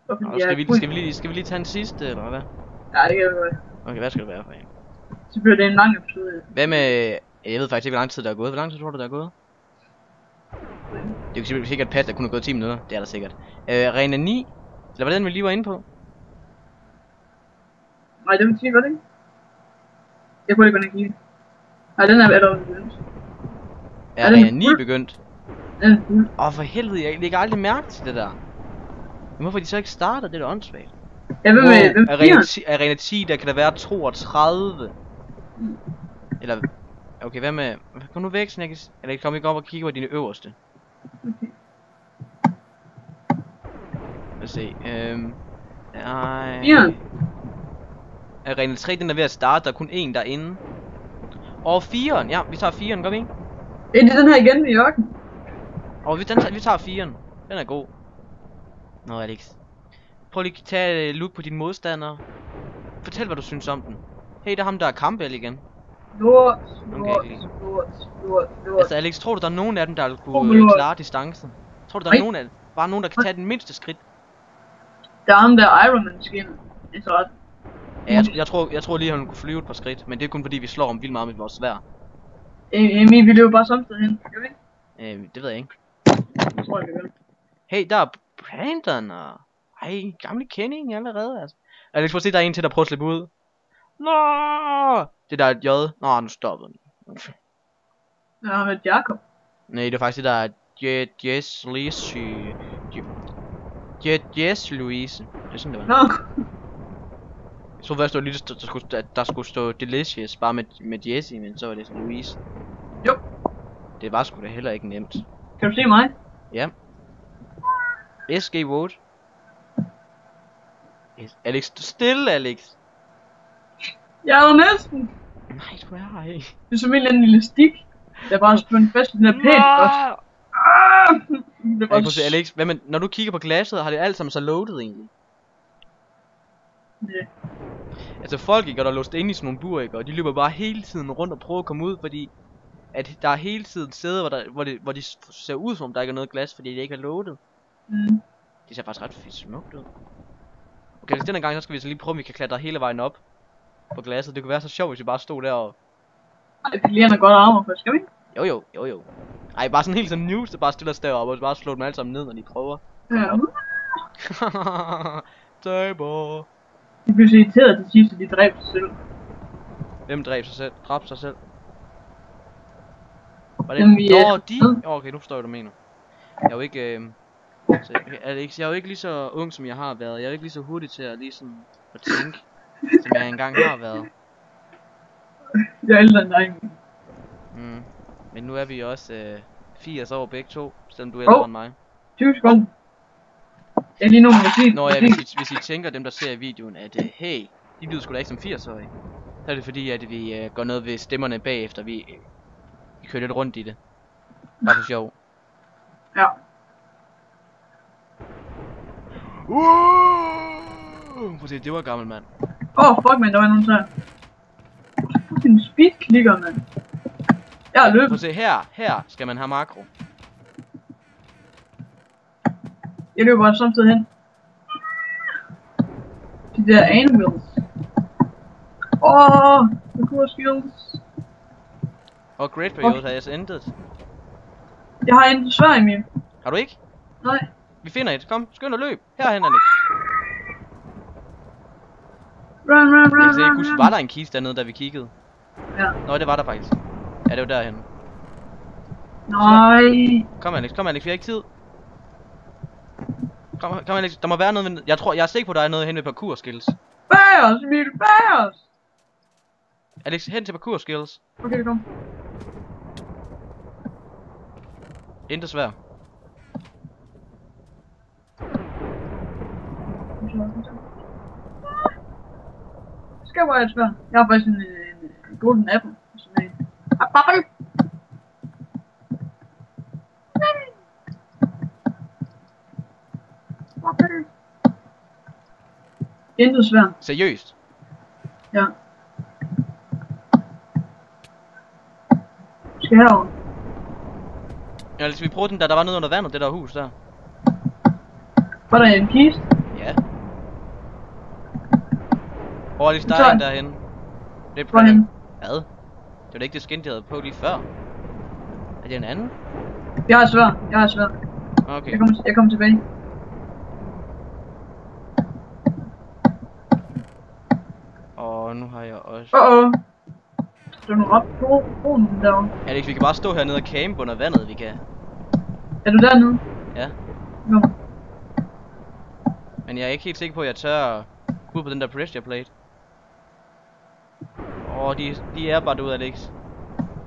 Og skal vi lige tage en sidste, eller hvad? Ja, det kan vi godt. Okay, hvad skal det være for en? Så bliver det en lang episode. Hvad med... Jeg ved faktisk ikke, hvor lang tid der er gået. Hvor lang tid tror du, der er gået? Det er jo sikkert passe, der kun er gået 10 minutter. Det er der sikkert. Arena 9? Eller hvad den vi lige var inde på? Nej, det var 10, var det ikke? Jeg kunne ikke gå ned og kigge. Nej, den er allerede begyndt. Er Arena 9 begyndt? Ja, For helvede, jeg lægger aldrig mærke til det der. Men hvorfor de så ikke starter, det er da åndssvagt. Jeg ved med Arena 10, der kan der være 32. Eller... Okay, hvad med... Kom nu væk, Snakkes. Eller kom ikke op og kigge på dine øverste. Okay. Lad os se. Fire. Arena 3, den er ved at starte. Der er kun én derinde. Og 4'eren. Ja, vi tager 4'eren, gør vi ikke? Det er den her igen i ørken. Og vi tager 4'eren. Den er god. Nå, Alex. Prøv lige at tage et look på dine modstandere. Fortæl, hvad du synes om den. Hey, der er ham, der er Campbell igen. Lort. Altså, Alex, tror du, der er nogen af dem, der vil kunne klare distancen? Tror du, der er nogen af dem? Bare nogen, der kan tage den mindste skridt? Der er ham der Iron Man skinner. Det er ret. Ja, jeg tror lige, han kunne flyve et par skridt, men det er kun fordi, vi slår om vildt meget med vores sværd. Vi løber bare samtidig hen, gør vi ikke? Det ved jeg ikke. Jeg tror, vi gør. Hey, der er Brandon og... Ej, gamle kending allerede, altså. Alex, prøv at se, der er en til, der prøver at slippe ud. Nå! Det der er et J. Nå, nu stopper den. Ja, med Jacob. Nej, det er faktisk det der er Jess Louise. Jess Louise. Det er sådan, det var. Nå. Jeg troede først, der skulle stå Delicious, bare med Jessie, men så var det Louise. Jo. Det var sgu da heller ikke nemt. Kan du se mig? Ja. SG Vote. Alex, du stille, Alex. Jeg er der næsten. Nej, du er ikke. Det er som en eller anden lille stik. Der er bare spændt fast i den her pænt godt. Det var se, Alex, hvad med, når du kigger på glasset, har det alt sammen så loadet egentlig? Ja. Altså folk ikke, der er låst inde i sådan nogle bur, ikke, og de løber bare hele tiden rundt og prøver at komme ud, fordi at der er hele tiden steder, hvor de ser ud som om der ikke er noget glas, fordi det ikke er loadet. Det ser faktisk ret fedt smukt ud. Okay, så denne gang så skal vi så lige prøve, om vi kan klatre hele vejen op på glasset. Det kunne være så sjovt, hvis vi bare stod der og... Ej, det lige er godt armor for, skal vi? Jo. Ej, bare sådan helt sådan news, der bare stiller os deroppe og bare slår dem alle sammen ned, når de prøver. Ja. Taber. De blev så irriteret til sidst, at de dræbte sig selv. Hvem dræbte sig selv? Dræbte sig selv? Var det? Nå, de? Okay, nu forstår jeg, hvad du mener. Jeg er jo ikke... Alex, jeg er jo ikke lige så ung, som jeg har været. Jeg er jo ikke lige så hurtig til at lige sådan at tænke, som jeg engang har været. Jeg er ældre end dig. Men nu er vi også 80 år begge to, selvom du er ældre end mig. 20 sekunder. Jeg lige nu musik. Nå ja, hvis I tænker dem, der ser videoen, at hey, de lyder sgu da ikke som 80-årige. Så er det fordi, at vi går noget ved stemmerne bagefter. Vi kører lidt rundt i det. Bare for sjov. Ja. Prøv at se, det var gammel mand. Fuck man, der var nogen der. Fucking speedklikker, mand. Jeg er løbet. Prøv at se, her skal man have makro. Jeg løber bare samtidig hen. De der anvils. The cool skills. Og great period har jeg så intet. Jeg har intet svær, Emil. Har du ikke? Nej. Vi finder et. Kom, skynd og løb. Herhen, Alex. Run. Jeg kan huske, var der en kiste dernede, da vi kiggede? Ja. Nå, det var der faktisk. Ja, det var derhen. Nej. Kom Alex, vi har ikke tid. Kom Alex, der må være noget ved... Jeg er sikker på, at der er noget hen ved parkour skills. Bag os, Emil, bag os! Alex, hen til parkour skills. Okay, kom. Intet svær. Skal bare et svær. Jeg har faktisk en golden apple. Sådan en. Apple! Intet svær. Seriøst? Ja. Skal herover. Ja, altså vi prøvede den der var noget under vandet, det der hus der. Var der en kiste? Ja. Alex, der er en derhen. Det er Hvorhen? Hvad? Det var da ikke det skin, jeg havde på lige før. Er det en anden? Jeg har svær. Okay. Jeg kommer tilbage. Og nu har jeg også... Så nu op på broen derovre. Alex, vi kan bare stå hernede og campe under vandet, vi kan. Er du dernede? Ja. Nå. Men jeg er ikke helt sikker på, at jeg tør gå ud på den der pressure plate. De er bare derude, Alex.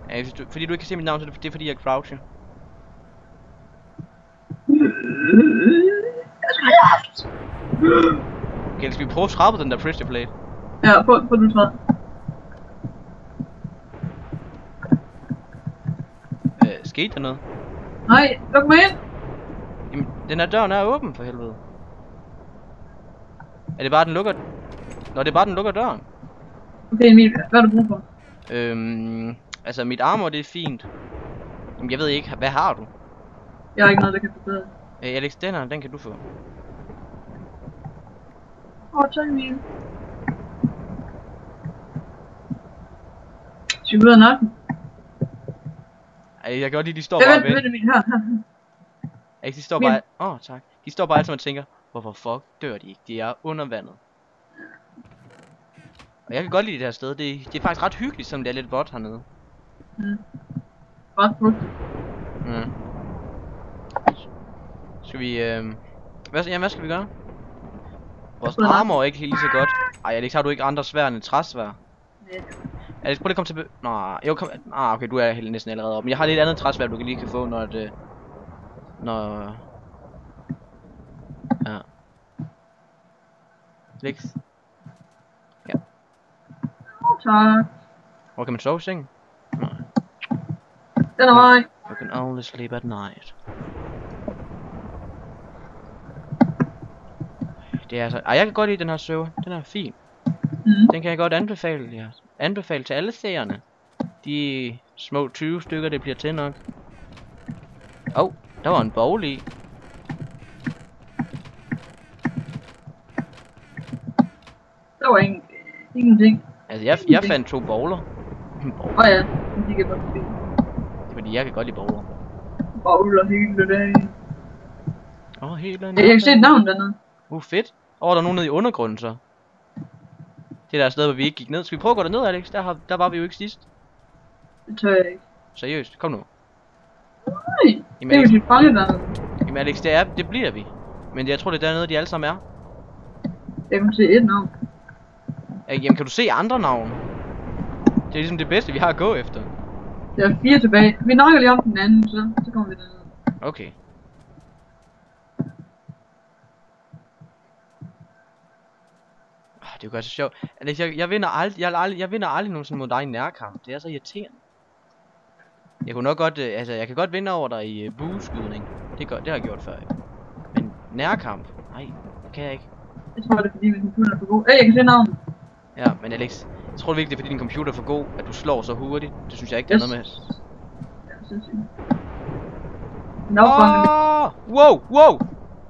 Ja, fordi du ikke kan se mit navn, så det er fordi jeg croucher. Okay, skal vi prøve at træde på den der pressure plate? Ja, på du træder. Skete der noget? Nej, luk mig ind! Jamen, den her døren er åben for helvede. Er det bare den lukker... Nå, det er bare den lukker døren. Okay Emil, hvad har du brug for? Altså mit armor det er fint. Jamen jeg ved ikke, hvad har du? Jeg har ikke noget der kan forbedre. Alex, den kan du få. Tak Emil. Skal vi ud af nakken? Jeg kan godt lide, de står bare ved Emil, her. Alex, de står bare... tak. De står bare altid og tænker, hvorfor fuck dør de ikke? De er under vandet. Og jeg kan godt lide det her sted. Det er faktisk ret hyggeligt, som det er lidt vådt hernede. Ret brugt. Skal vi... hvad skal vi gøre? Vores armor er ikke helt lige så godt. Ej, Alex, har du ikke andre svær end et træsvær? Nej. Alex, prøv lige at komme til... Nå, jo, kom... okay, du er næsten allerede oppe. Men jeg har lidt andet træsvær, du lige kan få, når det... Ja. Alex. Ja. Tak. Hvor kan man sove i sengen? Nej. Den er mig. You can only sleep at night. Det er altså... Ej, jeg kan godt lide den her server. Den er fin. Den kan jeg godt anbefale jer. Anbefale til alle seerne. De små 20 stykker, det bliver til nok. Der var en bowl i. Der var ingenting. Altså, jeg fandt 2 bowler. Ja, de kan godt lide. Det er fordi, jeg kan godt lide bowler. Bowler hele dagen. Hele dagen. Jeg kan se et navn dernede. Fedt. Der er nogen nede i undergrunden så. Det der sted, hvor vi ikke gik ned. Skal vi prøve at gå derned, Alex? Der var vi jo ikke sidst. Det tør jeg ikke. Seriøst, kom nu. Nej, det er jo dit fange dernede. Jamen Alex, det bliver vi. Men jeg tror det er dernede, de alle sammen er. Jeg kan se et navn. Jamen kan du se andre navn? Det er ligesom det bedste, vi har at gå efter. Der er 4 tilbage. Vi nakker lige om den anden, så kommer vi derned. Okay. Det er jo godt så sjovt. Alex, jeg vinder aldrig nogensinde mod dig i nærkamp. Det er så irriterende. Jeg kunne nok godt, jeg kan godt vinde over dig i bueskydning. Det har jeg gjort før. Men nærkamp? Nej, det kan jeg ikke. Jeg tror det er fordi min computer er for god. Jeg kan se navnet. Ja, men Alex, jeg tror virkelig det er fordi din computer er for god, at du slår så hurtigt. Det synes jeg ikke, det er noget med. Ja, synes jeg.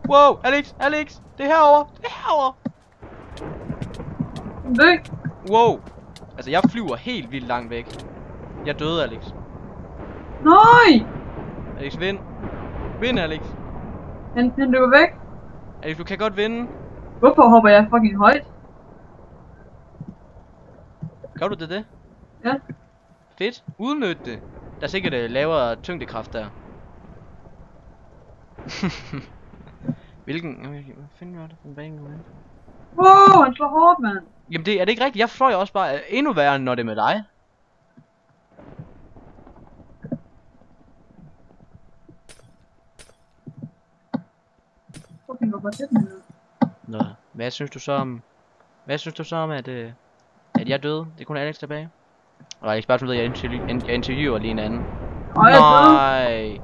Wow, Alex, det er herovre. Dø. Wow. Altså, jeg flyver helt vildt langt væk. Jeg døde, Alex. Nej! Alex, vind. Vind, Alex. Han løber væk. Alex, du kan godt vinde. Hvorfor hopper jeg fucking højt? Gør du det? Ja. Fedt. Udnyt det. Der er sikkert lavere tyngdekraft der. Hvilken... Hvad fanden var det for en bane nu? Wow, han slår hårdt, mand. Jamen det er det ikke rigtigt. Jeg fløj også bare endnu værre, når det er med dig. Fucking går bare til den her. Nå, hvad synes du så om, at jeg døde? Det kunne Alex tilbage. Og Alex bare ved, at jeg interviewer lige en anden. Nej.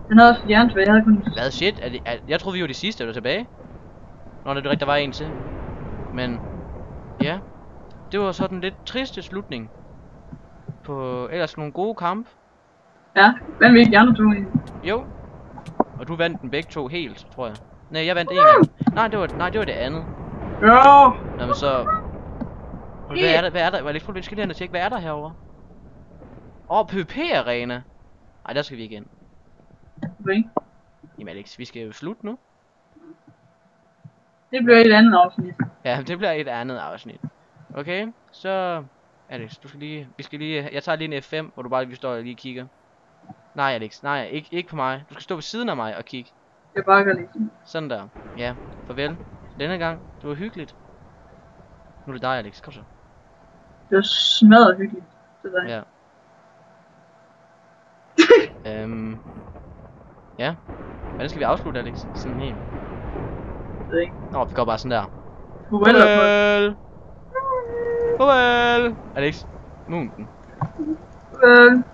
Han havde også hjernesvag, jeg havde kun... Hvad shit? Jeg troede vi var de sidste, der var tilbage. Nå, det er rigtigt, der var en til. Men, ja. Det var sådan lidt triste slutning. På ellers nogle gode kamp. Ja, vandt vi ikke de andre to i? Jo. Og du vandt den begge to helt, tror jeg. Nej, jeg vandt en af dem. Nej, det var det andet. Ja. Nå, men så... Hvad er der? Hvad er der? Alex, prøv lige skal lige hen og tjekke, hvad er der herovre? PvP-arena. Ej, der skal vi ikke ind. Okay. Jamen Alex, vi skal jo slutte nu. Det bliver et andet afsnit. Ja, det bliver et andet afsnit. Okay, så... Alex, vi skal lige... Jeg tager lige en F5, hvor du bare lige står og lige kigger. Nej, Alex, nej, ikke på mig. Du skal stå ved siden af mig og kigge. Jeg bakker lige. Sådan der. Ja, farvel. Denne gang. Det var hyggeligt. Nu er det dig, Alex. Kom så. Det var smadret hyggeligt. Det var Ja. Ja. Hvordan skal vi afslutte, Alex? Sådan helt. Det ved ikke. Nå, vi går bare sådan der. Farvel. Farvel. Alex. Munken. Farvel.